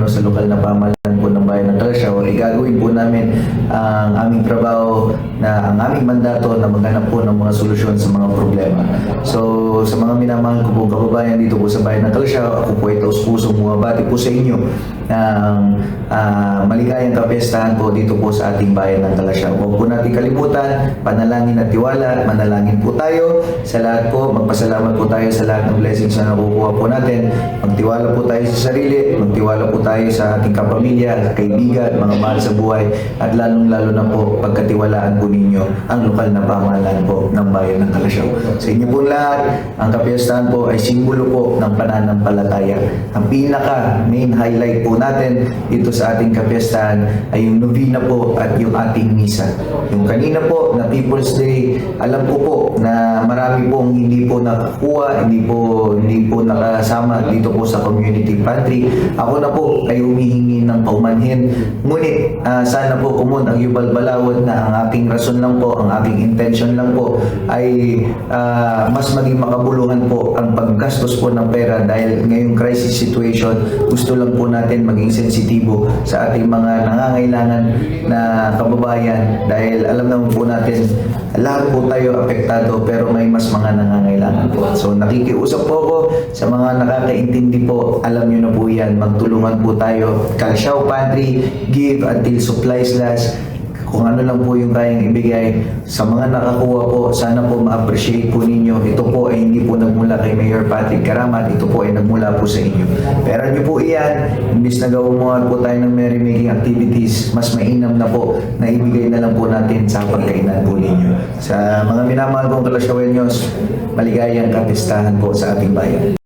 gobyerno, sa lokal na pamahalaan po ng bayan ng Calasiao, gagawin po namin ang aming trabaho na ang aming mandato na maghanap po ng mga solusyon sa mga problema. So sa mga minamahal ko po kababayan dito po sa bayan ng Calasiao, ako po ay taus-pusong bumabati po sa inyo ng maligayang kapistahan po dito po sa ating bayan ng Calasiao. Huwag po natin kalimutan, panalangin at tiwala, manalangin po tayo sa lahat po, magpasalamat po tayo sa lahat ng blessings na nakukuha po natin, magtiwala po tayo sa sarili, magtiwala po tayo sa ating kapamilya, kaibigan, mga mahal sa buhay, at lalong-lalo na po pagkatiwalaan po ninyo ang lokal na pamahalaan po ng bayan ng Calasiao. Sa inyo po lahat, ang kapistahan po ay simbolo po ng pananampalataya. Ang pinaka main highlight po natin dito sa ating kapistahan ay yung novena po at yung ating misa. Yung kanina po na People's Day, alam ko po na marami pong hindi po nakakuha, hindi po nakasama dito po sa community pantry. Ako na po ay humihingi ng paumanhin. Ngunit sana po kumon ang Yubal Balaod na ang aking rason lang po, ang aking intention lang po ay mas maging makabuluhan po ang paggastos po ng pera dahil ngayong crisis situation, gusto lang po natin maging sensitibo sa ating mga nangangailangan na kababayan dahil alam naman po natin lahat po tayo apektado pero may mas mga nangangailangan po. So nakikiusap po ako sa mga nakakaintindi po, alam nyo na po yan, magtulungan po tayo. Calasiao Pantry, give until supplies last. Kung ano lang po yung kayang ibigay sa mga nakakuha po, sana po ma-appreciate po ninyo. Ito po ay hindi po nagmula kay Mayor Patrick Karamat, ito po ay nagmula po sa inyo. Pero nyo po iyan, imbis na gawin po tayo ng merrymaking activities, mas mainam na po na ibigay na lang po natin sa pagkainan po ninyo. Sa mga minamahal kong Calasiaoeños, maligayang kapistahan po sa ating bayan.